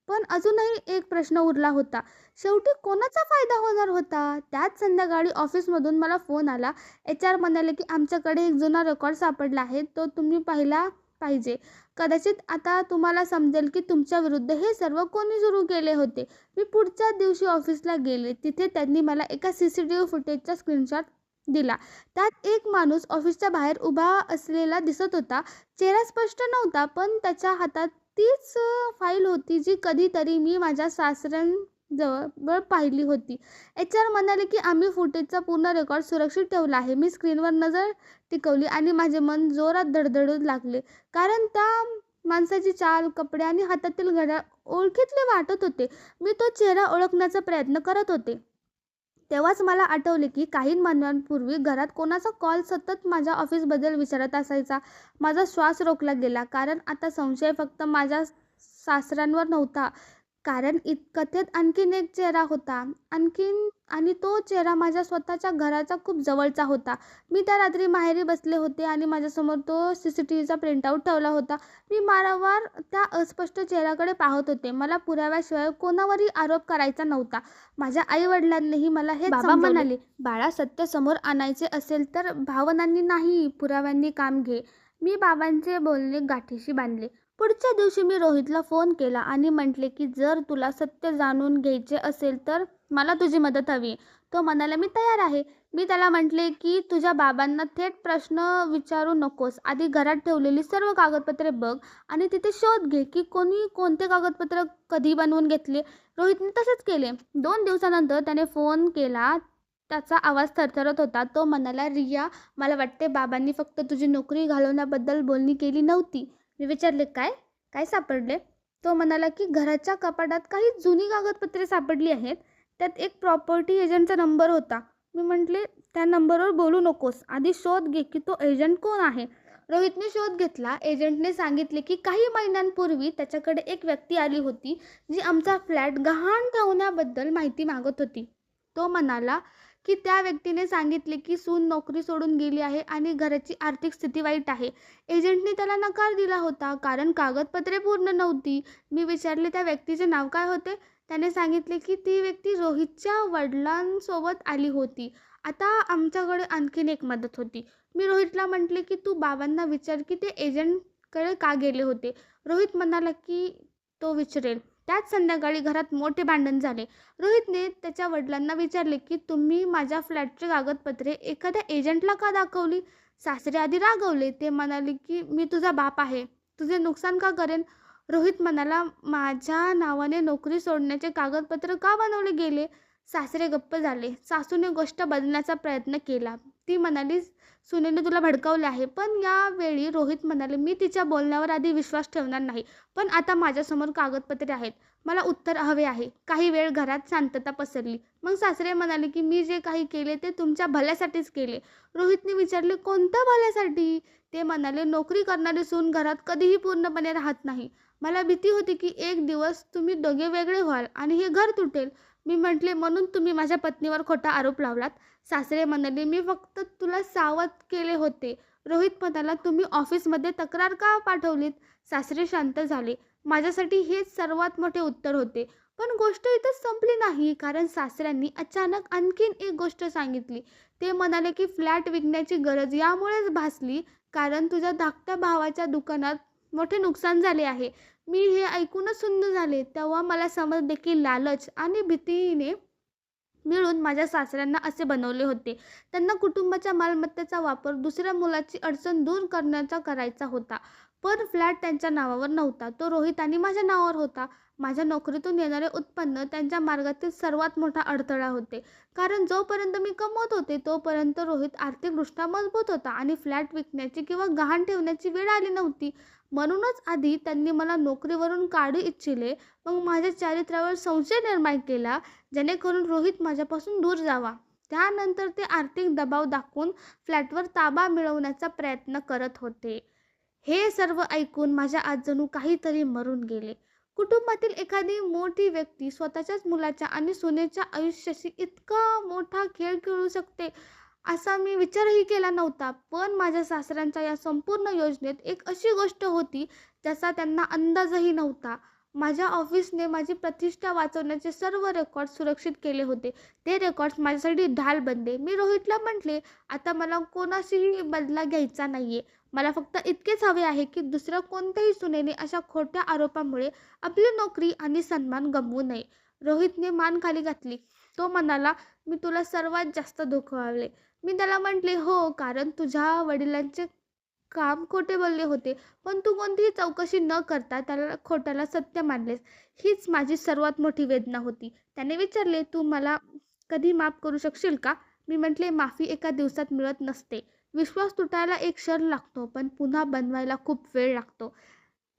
S1: पण अजूनही एक प्रश्न उरला होता. शेवटी कोणाचा फायदा होणार होता? त्याच संध्याकाळी ऑफिसमधून मला फोन आला. HR म्हणाले की आमच्याकडे एक जुना रेकॉर्ड सापडला आहे, तो तुम्ही पाहिला पाहिजे. कदाचित आता तुम्हाला समजेल की तुमच्या विरुद्ध हे सर्व कोणी सुरू केले होते. मी पुढच्या दिवशी ऑफिसला गेले. तिथे त्यांनी मला एका CCTV फुटेजचा स्क्रीनशॉट दिला. त्यात एक माणूस ऑफिसच्या बाहेर उभा असलेला दिसत होता. चेहरा स्पष्ट नव्हता, पण त्याच्या हातात तीच फाईल होती जी कधीतरी मी माझ्या सासऱ्यांजवळ पाहिली होती. HR म्हणाले की आम्ही फुटेजचा पूर्ण रेकॉर्ड सुरक्षित ठेवला आहे. मी स्क्रीनवर नजर टिकवली आणि माझे मन जोरात धडधडू लागले, कारण त्या माणसाची चाल, कपडे आणि हातातील घड्याळ ओळखीतले वाटत होते. मी तो चेहरा ओळखण्याचा प्रयत्न करत होते. तेव्हाच मला आठवले की काही महिन्यांपूर्वी घरात कोणाचा कॉल सतत माझ्या ऑफिसबद्दल विचारत असायचा. माझा श्वास रोखला गेला, कारण आता संशय फक्त माझ्या सासऱ्यांवर नव्हता. कारण कथेत आणखीन एक चेहरा होता. आणि तो चेहरा माझ्या स्वतःच्या घराचा खूप जवळचा होता. मी त्या रात्री माहेरी बसले होते आणि माझ्यासमोर तो CCTVचा प्रिंटआउट ठेवला होता. मी वारंवार त्या अस्पष्ट चेहऱ्याकडे पाहत होते. मला पुराव्याशिवाय कोणावरही आरोप करायचा नव्हता. माझ्या आई-वडिलांनीही मला हेच बाबा म्हणाले, "बाळा, सत्य समोर आणायचे असेल तर भावनांनी नाही, पुराव्यांनी काम घे." मी बाबांचे बोलणे गाठीशी बांधले. पुढच्या दिवशी मी रोहितला फोन केला आणि म्हटले की जर तुला सत्य जाणून घ्यायचे असेल तर मला तुझी मदत हवी. तो म्हणाला, "मी तयार आहे." मी त्याला म्हटले की तुझ्या बाबांना थेट प्रश्न विचारू नकोस. आधी घरात ठेवलेली सर्व कागदपत्रे बघ आणि तिथे शोध घे की कोणी कोणते कागदपत्र कधी बनवून घेतले. रोहितने तसेच केले. 2 दिवसानंतर त्याने फोन केला. त्याचा आवाज थरथरत होता. तो म्हणाला, "रिया, मला वाटते बाबांनी फक्त तुझी नोकरी घालवण्याबद्दल बोलणी केली नव्हती." मी विचारले, "काय? काय सापडले?" तो म्हणाला की घराच्या कपाटात काही जुनी कागदपत्रे सापडली आहेत. त्यात एक प्रॉपर्टी एजंटचा नंबर होता. मी म्हटले, "त्या नंबरवर बोलू नकोस. आधी शोध घे की तो एजंट कोण आहे." रोहितने शोध घेतला. एजंटने सांगितले की काही महिन्यांपूर्वी त्याच्याकडे एक व्यक्ती आली होती, जी आमचा फ्लॅट गहाण ठेवण्याबद्दल माहिती मागत होती. तो म्हणाला की त्या व्यक्तीने सांगितले की सून नोकरी सोडून गेली आहे आणि घराची आर्थिक स्थिती वाईट आहे. एजंटने त्याला नकार दिला होता कारण कागदपत्रे पूर्ण नव्हती. मी विचारले, "त्या व्यक्तीचे नाव काय होते?" त्याने सांगितले की ती व्यक्ती रोहितच्या वडिलांसोबत आली होती. आता आमच्याकडे आणखीन एक मदत होती. मी रोहितला म्हटले की तू बाबांना विचार की ते एजंटकडे का गेले होते. रोहित म्हणाला की तो विचारेल. त्याच संध्याकाळी घरात मोठे भांडण झाले. रोहितने त्याच्या वडिलांना विचारले की तुम्ही माझ्या फ्लॅटची कागदपत्रे एखाद्या एजंटला का दाखवली. सासरे आधी रागवले. ते म्हणाले की मी तुझा बाप आहे, तुझे नुकसान का करेन. रोहित म्हणाला, माझ्या नावाने नोकरी सोडण्याचे कागदपत्र का बनवले गेले. सासरे गप्प झाले. सासूने गोष्ट बदलण्याचा प्रयत्न केला. ती म्हणाली, सुनेने तुला भडकवले आहे. पण यावेळी रोहित म्हणाले, मी तिच्या बोलण्यावर आधी विश्वास ठेवणार नाही, पण आता माझ्यासमोर कागदपत्रे आहेत, मला उत्तर हवे आहे. काही वेळ घरात शांतता पसरली. मग सासरे म्हणाले की मी जे काही केले ते तुमच्या भल्यासाठीच केले. रोहितने विचारले, कोणत्या भल्यासाठी. ते म्हणाले, नोकरी करणारी सून घरात कधीही पूर्णपणे राहत नाही. मला भीती होती की एक दिवस तुम्ही दोघे वेगळे व्हाल आणि हे घर तुटेल. मी म्हटले, म्हणून तुम्ही माझ्या पत्नीवर खोटा आरोप लावलात. सासरे म्हणाले, मी फक्त तुला सावध केले होते. रोहित म्हणाला, तुम्ही ऑफिसमध्ये तक्रार का पाठवलीत. सासरे शांत झाले. माझ्यासाठी हेच सर्वात मोठे उत्तर होते. पण गोष्ट इथंच संपली नाही, कारण सासऱ्यांनी अचानक आणखीन एक गोष्ट सांगितली. ते म्हणाले की फ्लॅट विकण्याची गरज यामुळेच भासली कारण तुझ्या धाकट्या भावाच्या दुकानात मोठे नुकसान झाले आहे. मी हे ऐकूनच सुन्न झाले. तेव्हा मला समजले की लालच आणि भीतीने मिळून माझ्या सासऱ्यांना असे बनवले होते. त्यांना कुटुंबाच्या मालमत्तेचा वापर दुसऱ्या मुलाची अडचण दूर करण्याचा करायचा होता. पण फ्लॅट त्यांच्या नावावर नव्हता, तो रोहित आणि माझ्या नावावर होता. माझ्या नोकरीतून येणारे उत्पन्न त्यांच्या मार्गातील सर्वात मोठा अडथळा होते. कारण जोपर्यंत मी कमवत होते तोपर्यंत रोहित आर्थिकदृष्ट्या मजबूत होता आणि फ्लॅट विकण्याची किंवा गहाण ठेवण्याची वेळ आली नव्हती. म्हणूनच आधी त्यांनी मला नोकरीवरून काढू इच्छिले, मग माझ्या चारित्र्यावर संशय निर्माण केला, जेणेकरून रोहित माझ्यापासून दूर जावा. त्यानंतर ते आर्थिक दबाव दाखवून फ्लॅटवर ताबा मिळवण्याचा प्रयत्न करत होते. हे सर्व ऐकून माझ्या आत जणू काहीतरी मरून गेले. कुटुंबातील एखादी मोठी व्यक्ती स्वतःच्याच मुलाच्या आणि सुनेच्या आयुष्याशी इतका मोठा खेळ खेळू शकते असा मी विचारही केला नव्हता. पण माझ्या सासऱ्यांच्या या संपूर्ण योजनेत एक अशी गोष्ट होती ज्याचा त्यांना अंदाजही नव्हता. माझ्या ऑफिसने माझी प्रतिष्ठा वाचवण्याचे सर्व रेकॉर्ड सुरक्षित केले होते. ते रेकॉर्ड्स माझ्यासाठी ढाल बनले. मी रोहितला म्हटले, आता मला कोणाशीही बदला घ्यायचा नाहीये. मला फक्त इतकेच हवे आहे की दुसऱ्या कोणत्याही सुनेने अशा खोट्या आरोपामुळे आपली नोकरी आणि सन्मान गमवू नये. रोहितने मान खाली घातली. तो म्हणाला, मी तुला सर्वात जास्त दुखावले. मी त्याला म्हटले, हो, कारण तुझ्या वडिलांचे काम खोटे बोलले होते, पण तू कोणतीही चौकशी न करता त्याला खोट्याला सत्य मानलेस. हीच माझी सर्वात मोठी वेदना होती. त्याने विचारले, तू मला कधी माफ करू शकशील का. मी म्हटले, माफी एका दिवसात मिळत नसते. विश्वास तुटायला एक क्षण लागतो, पण पुन्हा बनवायला खूप वेळ लागतो.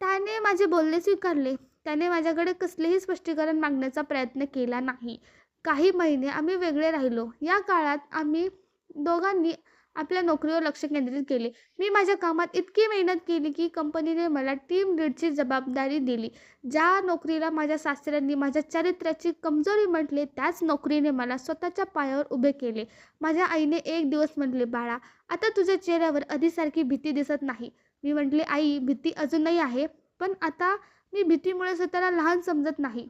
S1: त्याने माझे बोलणे स्वीकारले. त्याने माझ्याकडे कसलेही स्पष्टीकरण मागण्याचा प्रयत्न केला नाही. काही महिने आम्ही वेगळे राहिलो. या काळात आम्ही दोघांनी आपल्या नोकरीवर लक्ष केंद्रित केले. मी माझ्या कामात इतकी मेहनत केली की कंपनीने मला टीम लीडची जबाबदारी दिली. ज्या नोकरीला माझ्या सासऱ्यांनी माझ्या चारित्र्याची कमजोरी म्हटले, त्याच नोकरीने मला स्वतःच्या पायावर उभे केले. माझ्या आईने एक दिवस म्हटले, "बाळा, आता तुझ्या चेहऱ्यावर आधीसारखी भीती दिसत नाही." मी म्हटले, "आई, भीती अजूनही आहे, पण आता मी भीतीमुळे स्वतःला लहान समजत नाही."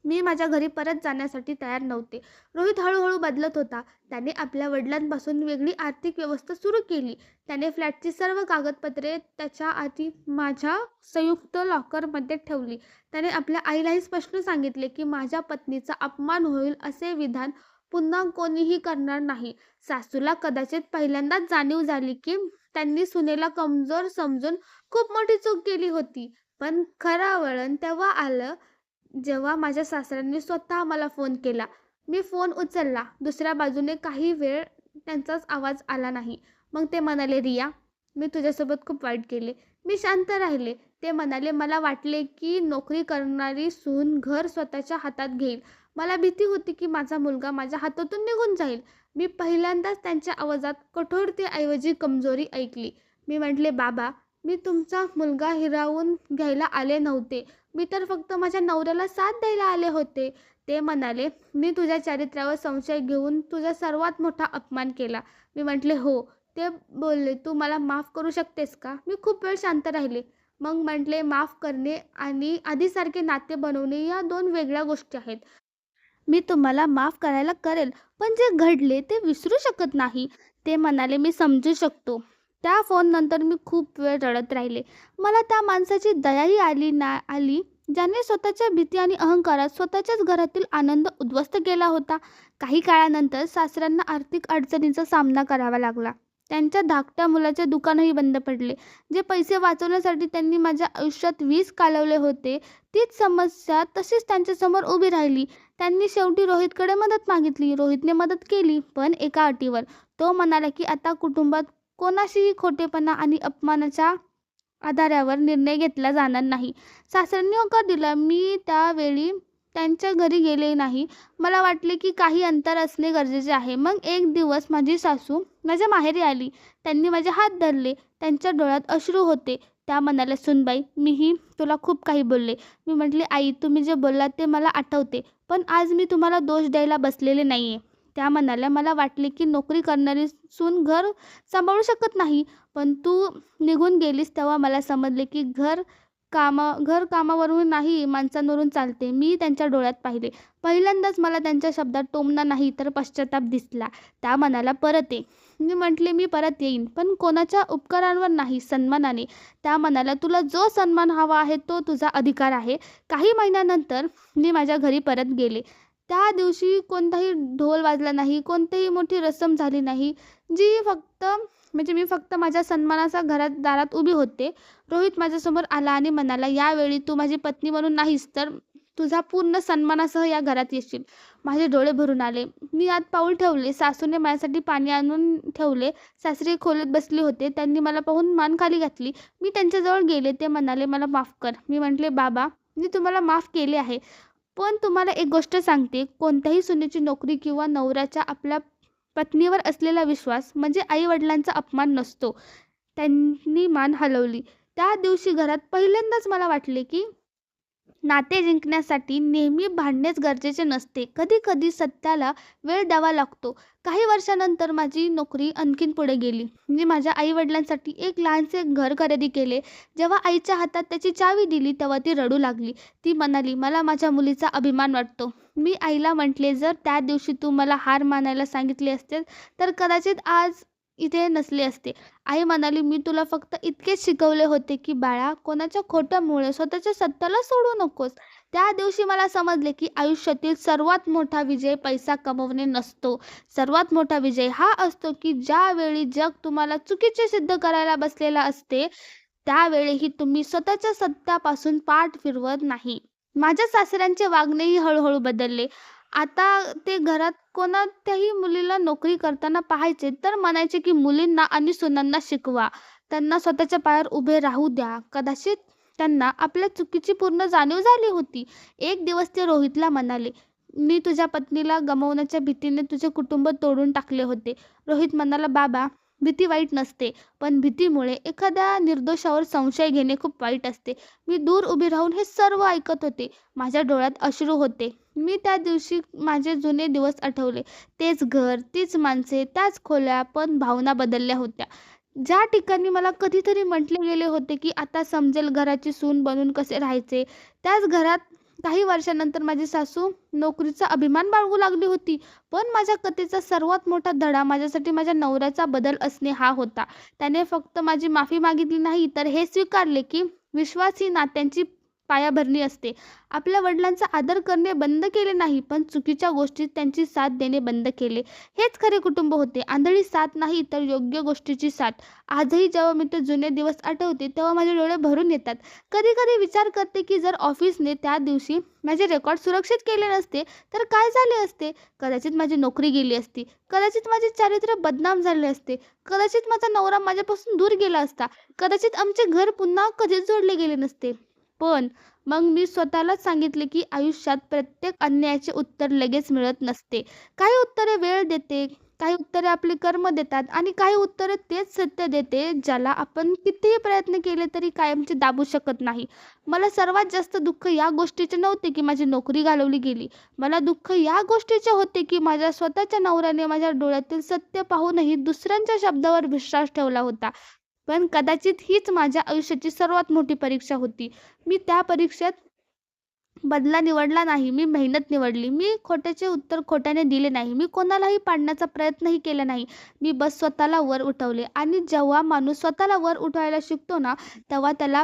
S1: मी माझ्या घरी परत जाण्यासाठी तयार नव्हते. रोहित हळूहळू बदलत होता. त्याने आपल्या वडिलांपासून वेगळी आर्थिक व्यवस्था सुरू केली. त्याने फ्लॅटची सर्व कागदपत्रे त्याच्या आधी माझ्या संयुक्त लॉकरमध्ये ठेवली. त्याने आपल्या आईलाही स्पष्ट सांगितले की माझ्या पत्नीचा अपमान होईल असे विधान पुन्हा कोणीही करणार नाही. सासूला कदाचित पहिल्यांदाच जाणीव झाली की त्यांनी सुनेला कमजोर समजून खूप मोठी चूक केली होती. पण खरं वळण तेव्हा आलं जेव्हा माझ्या सासऱ्यांनी स्वतः मला फोन केला. मी फोन उचलला. दुसऱ्या बाजूने काही वेळ त्यांचाच आवाज आला नाही. मग ते म्हणाले, "रिया, मी तुझ्यासोबत खूप वाईट केले." मी शांत राहिले. ते म्हणाले, "मला वाटले की नोकरी करणारी सून घर स्वतःच्या हातात घेईल. मला भीती होती की माझा मुलगा माझ्या हातातून निघून जाईल." मी पहिल्यांदाच त्यांच्या आवाजात कठोरतेऐवजी कमजोरी ऐकली. मी म्हटले, "बाबा, मी तुमचा मुलगा हिरावून घ्यायला आले नव्हते. मी तर फक्त माझ्या नवऱ्याला साथ द्यायला आले होते." ते म्हणाले, "मी तुझ्या चारित्र्यावर संशय घेऊन तुझा सर्वात मोठा अपमान केला." मी म्हटले, "हो." ते बोलले, "तू मला माफ करू शकतेस का?" मी खूप वेळ शांत राहिले. मग म्हटले, "माफ करणे आणि आधीसारखे नाते बनवणे या दोन वेगळ्या गोष्टी आहेत. मी तुम्हाला माफ करायला करेल, पण जे घडले ते विसरू शकत नाही." ते म्हणाले, "मी समजू शकतो." त्या फोननंतर मी खूप वेळ रडत राहिले. मला त्या माणसाची दयाही आली ज्याने स्वतःच्या भीती आणि अहंकारात स्वतःच्याच घरातील आनंद उद्ध्वस्त केला होता. काही काळानंतर सासऱ्यांना आर्थिक अडचणींचा सामना करावा लागला. त्यांच्या धाकट्या मुलाचे दुकानही बंद पडले. जे पैसे वाचवण्यासाठी त्यांनी माझ्या आयुष्यात वीज कालवले होते, तीच समस्या तशीच त्यांच्यासमोर उभी राहिली. त्यांनी शेवटी रोहितकडे मदत मागितली. रोहितने मदत केली, पण एका अटीवर. तो म्हणाला की आता कुटुंबात कोणाशीही खोटेपणा आणि अपमानाच्या आधारावर निर्णय घेतला जाणार नाही. सासऱ्यांनी होकार दिला. मी त्यावेळी त्यांच्या घरी गेले नाही. मला वाटले की काही अंतर असणे गरजेचे आहे. मग एक दिवस माझी सासू माझ्या माहेरी आली. त्यांनी माझे हात धरले. त्यांच्या डोळ्यात अश्रू होते. त्या म्हणाल्या, "सुनबाई, मीही तुला खूप काही बोलले." मी म्हटले, "आई, तुम्ही जे बोललात ते मला आठवते, पण आज मी तुम्हाला दोष द्यायला बसलेले नाहीये." त्या म्हणाल्या, "मला वाटले की नोकरी करणारी सून घर सांभाळू शकत नाही, पण तू निघून गेलीस तेव्हा मला समजले की घर कामावरून नाही, माणसांवरून चालते." मी त्यांच्या डोळ्यात पाहिले. पहिल्यांदाच मला त्यांच्या शब्दात टोमणा नाही तर पश्चाताप दिसला. त्या म्हणाल्या, "परत ये." मी म्हटले, "मी परत येईन, पण कोणाच्या उपकारांवर नाही, सन्मानाने." त्या म्हणाल्या, "तुला जो सन्मान हवा आहे तो तुझा अधिकार आहे." काही महिन्यानंतर मी माझ्या घरी परत गेले. त्या दिवशी कोणताही ढोल वाजला नाही, कोणतीही मोठी रसम झाली नाही. जी फक्त मी फक्त माझ्या सन्मानाच्या दारात उभी होते. रोहित माझ्यासमोर आला आणि म्हणाला, "यावेळी तू माझी पत्नी म्हणून नाहीस, तर तुझा पूर्ण सन्मानासह या घरात येशील." माझे डोळे भरून आले. मी आत पाऊल ठेवले. सासूने माझ्यासाठी पाणी आणून ठेवले. सासरे खोलीत बसले होते. त्यांनी मला पाहून मान खाली घातली. मी त्यांच्याजवळ गेले. ते म्हणाले, "मला माफ कर." मी म्हटले, "बाबा, मी तुम्हाला माफ केले आहे, पण तुम्हाला एक गोष्ट सांगते, कोणत्याही सुनेची नोकरी किंवा नवऱ्याचा आपल्या पत्नीवर असलेला विश्वास म्हणजे आई-वडिलांचा अपमान नसतो." त्यांनी मान हलवली. त्या दिवशी घरात पहिल्यांदाच मला वाटले की नाते जिंकण्यासाठी नेहमी भांडणेच गरजेचे नसते. कधी-कधी सत्याला वेळ द्यावा लागतो. काही वर्षानंतर माझी नोकरी आणखीन पुढे गेली. मी माझ्या आई-वडिलांसाठी एक लहानसे घर खरेदी केले. जेव्हा आईच्या हातात त्याची चावी दिली, तेव्हा ती रडू लागली. ती म्हणाली, "मला माझ्या मुलीचा अभिमान वाटतो." मी आईला म्हटले, "जर त्या दिवशी तू मला हार मानायला सांगितले असते, तर कदाचित आज इथे नसले असते." आई म्हणाली, "मी तुला फक्त इतकेच शिकवले होते की बाळा, कोणाच्या खोट्यामुळे स्वतःच्या सत्याला सोडू नकोस." त्या दिवशी मला समजले की आयुष्यातील सर्वात मोठा विजय पैसा कमवणे नसतो. सर्वात मोठा विजय हा असतो की ज्यावेळी जग तुम्हाला चुकीचे सिद्ध करायला बसलेला असते, त्यावेळीही तुम्ही स्वतःच्या सत्यापासून पाठ फिरवत नाही. माझ्या सासऱ्यांचे वागणेही हळूहळू बदलले. आता ते घरात कोणत्याही मुलीला नोकरी करताना पाहायचे तर म्हणायचे की मुलींना आणि सुनांना शिकवा, त्यांना स्वतःच्या पायावर उभे राहू द्या. कदाचित त्यांना आपल्या चुकीची पूर्ण जाणीव झाली होती. एक दिवस ते रोहितला म्हणाले, मी तुझ्या पत्नीला गमावण्याच्या भीतीने तुझे कुटुंब तोडून टाकले होते. रोहित म्हणाला, बाबा, भीती वाईट नसते, पण भीतीमुळे एखाद्या निर्दोषावर संशय घेणे खूप वाईट असते. मी दूर उभी राहून हे सर्व ऐकत होते. माझ्या डोळ्यात अश्रू होते. मी त्या दिवशी माझे जुने दिवस आठवले. तेच घर, तीच माणसे, त्याच खोल्या, पण भावना बदलल्या होत्या. ज्या ठिकाणी मला कधीतरी म्हटले गेले होते की आता समजेल घराची सून बनून कसे राहायचे, त्याच घरात काही वर्षानंतर माझी सासू नोकरीचा अभिमान बाळगू लागली होती. पण माझ्या कथेचा सर्वात मोठा धडा माझ्यासाठी माझ्या नवऱ्याचा बदल असणे हा होता. त्याने फक्त माझी माफी मागितली नाही, तर हे स्वीकारले की विश्वास ही नात्यांची पायाभरणी असते. आपल्या वडिलांचा आदर करणे बंद केले नाही, पण चुकीच्या गोष्टीत त्यांची साथ देणे बंद केले. हेच खरे कुटुंब होते. आंधळी साथ नाही, तर योग्य गोष्टीची साथ. आजही जेव्हा मी ते जुने दिवस आठवते, तेव्हा माझे डोळे भरून येतात. कधी कधी विचार करते की जर ऑफिसने त्या दिवशी माझे रेकॉर्ड सुरक्षित केले नसते तर काय झाले असते. कदाचित माझी नोकरी गेली असती, कदाचित माझे चारित्र्य बदनाम झाले असते, कदाचित माझा नवरा माझ्यापासून दूर गेला असता, कदाचित आमचे घर पुन्हा कधीच जोडले गेले नसते. पण मग मी स्वतःलाच सांगितले की आयुष्यात प्रत्येक अन्यायाचे उत्तर लगेच मिळत नसते. काही उत्तरे वेळ देते, काही उत्तरे आपले कर्म देतात, आणि काही उत्तरे तेच सत्य देते ज्याला आपण कितीही प्रयत्न केले तरी कायमचे दाबू शकत नाही. मला सर्वात जास्त दुःख या गोष्टीचे नव्हते की माझी नोकरी घालवली गेली. मला दुःख या गोष्टीचे होते की माझ्या स्वतःच्या नवऱ्याने माझ्या डोळ्यातील सत्य पाहूनही दुसऱ्यांच्या शब्दावर विश्वास ठेवला होता. पण कदाचित हीच माझ्या आयुष्याची सर्वात मोठी परीक्षा होती. मी त्या परीक्षेत बदला निवडला नाही, मी मेहनत निवडली. मी खोट्याचे उत्तर खोट्याने दिले नाही, मी कोणालाही पाडण्याचा प्रयत्नही केला नाही. मी बस स्वतःला वर उठवले. आणि जेव्हा माणूस स्वतःला वर उठवायला शिकतो ना, तेव्हा त्याला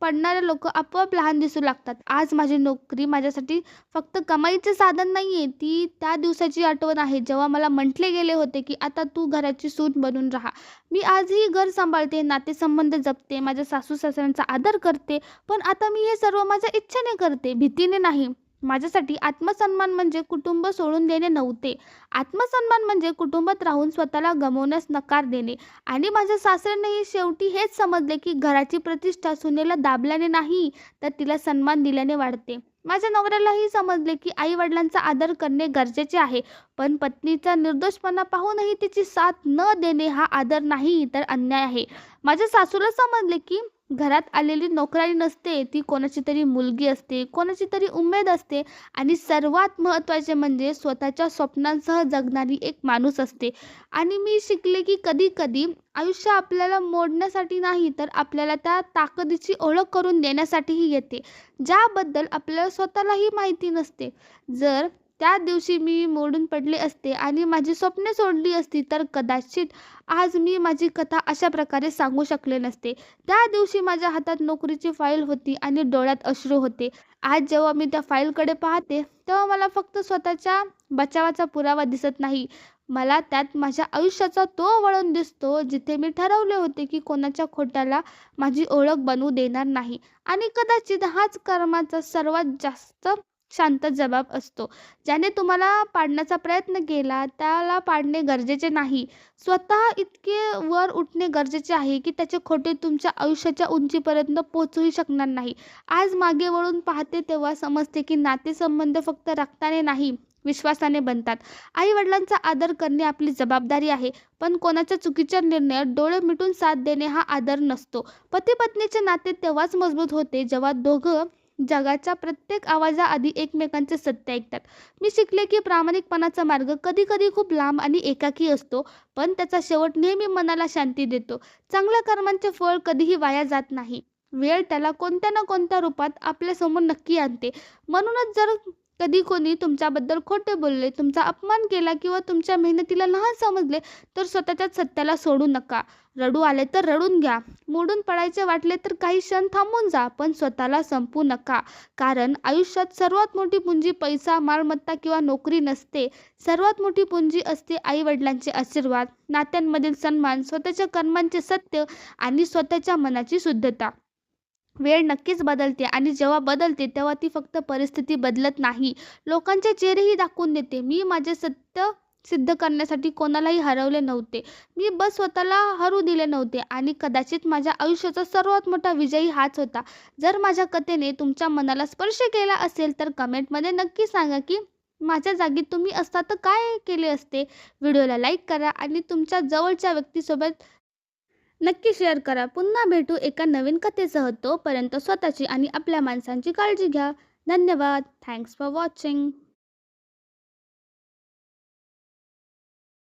S1: पडणारे लोक आपोआप लहान दिसू लागतात. आज माझी नोकरी माझ्यासाठी फक्त कमाईचे साधन नाहीये, ती त्या दिवसाची आठवण आहे जेव्हा मला म्हटले गेले होते की आता तू घराची सून बनून राहा. मी आजही घर सांभाळते, नातेसंबंध जपते, माझ्या सासू सासऱ्यांचा आदर करते. पण आता मी हे सर्व माझ्या इच्छेने करते, भीतीने नाही. माझ्यासाठी आत्मसन्मान म्हणजे कुटुंब सोडून देणे नव्हते. आत्मसन्मान म्हणजे कुटुंबात राहून स्वतःला गमावण्यास नकार देणे. आणि माझ्या सासऱ्यांनाही शेवटी हेच समजले की घराची प्रतिष्ठा सुनेला दाबल्याने नाही, तर तिला सन्मान दिल्याने वाढते. माझ्या नवऱ्यालाही समजले की आई वडिलांचा आदर करणे गरजेचे आहे, पण पत्नीचा निर्दोषपणा पाहूनही तिची साथ न देणे हा आदर नाही, तर अन्याय आहे. माझ्या सासूला समजले की घरात आलेली नोकराणी नसते, ती कोणाची तरी मुलगी असते, कोणाची तरी उमेद असते, आणि सर्वात महत्त्वाचे म्हणजे स्वतःच्या स्वप्नांसह जगणारी एक माणूस असते. आणि मी शिकले की कधी कधी आयुष्य आपल्याला मोडण्यासाठी नाही, तर आपल्याला त्या ताकदीची ओळख करून देण्यासाठीही येते, ज्याबद्दल आपल्याला स्वतःलाही माहिती नसते. जर त्या दिवशी मी मोडून पडले असते आणि माझी स्वप्ने सोडली असती, तर कदाचित आज मी माझी कथा अशा प्रकारे सांगू शकले नसते. त्या दिवशी माझ्या हातात नोकरीची फाईल होती आणि डोळ्यात अश्रू होते. आज जेव्हा मी त्या फाईलकडे पाहते, तेव्हा मला फक्त स्वतःच्या बचावाचा पुरावा दिसत नाही. मला त्यात माझ्या आयुष्याचा तो वळण दिसतो, जिथे मी ठरवले होते की कोणाच्या खोट्याला माझी ओळख बनवू देणार नाही. आणि कदाचित हाच कर्माचा सर्वात जास्त शांत जबाब असतो. ज्याने तुम्हाला पाडण्याचा प्रयत्न केला, त्याला पाडणे गरजेचे नाही. स्वतः इतके वर उठणे गरजेचे आहे की त्याचे खोटे तुमच्या आयुष्याच्या उंचीपर्यंत पोहोचूही शकणार नाही. आज मागे वळून पाहते तेव्हा समजते की नातेसंबंध फक्त रक्ताने नाही, विश्वासाने बनतात. आई वडिलांचा आदर करणे आपली जबाबदारी आहे, पण कोणाच्या चुकीच्या निर्णयात डोळे मिटून साथ देणे हा आदर नसतो. पती पत्नीचे नाते तेव्हाच मजबूत होते जेव्हा दोघं जगाच्या प्रत्येक आवाजाआधी एकमेकांचे सत्य ऐकतात. मी शिकले की प्रामाणिकपणाचा मार्ग कधी कधी खूप लांब आणि एकाकी असतो, पण त्याचा शेवट नेहमी मनाला शांती देतो. चांगल्या कर्मांचे फळ कधीही वाया जात नाही. वेळ त्याला कोणत्या ना कोणत्या रूपात आपल्यासमोर नक्की आणते. म्हणूनच जर कधी कोणी तुमच्याबद्दल खोटे बोलले, तुमचा अपमान केला किंवा तुमच्या मेहनतीला लहान समजले, तर स्वतःच्याच सत्याला सोडू नका. रडू आले तर रडून घ्या, मोडून पडायचे वाटले तर काही क्षण थांबून जा, पण स्वतःला संपू नका. कारण आयुष्यात सर्वात मोठी पुंजी पैसा, मालमत्ता किंवा नोकरी नसते. सर्वात मोठी पुंजी असते आई वडिलांचे आशीर्वाद, नात्यांमधील सन्मान, स्वतःच्या कर्मांचे सत्य आणि स्वतःच्या मनाची शुद्धता. वेळ नक्कीच बदलते, आणि जेव्हा बदलते तेव्हा ती फक्त परिस्थिती बदलत नाही, लोकांचे चेहरेही दाखवून देते. मी माझे सत्य सिद्ध करण्यासाठी कोणालाही हरवले नव्हते, मी बस स्वतःला हरू दिले नव्हते. आणि कदाचित माझ्या आयुष्याचा सर्वात मोठा विजयी हाच होता. जर माझ्या कथेने तुमच्या मनाला स्पर्श केला असेल तर कमेंटमध्ये नक्की सांगा की माझ्या जागी तुम्ही असता तर काय केले असते? व्हिडिओला लाईक करा आणि तुमच्या जवळच्या व्यक्तीसोबत नक्की शेअर करा. पुन्हा भेटू एका नवीन कथेसह. तोपर्यंत स्वतःची आणि आपल्या माणसांची काळजी घ्या. धन्यवाद. Thanks for watching.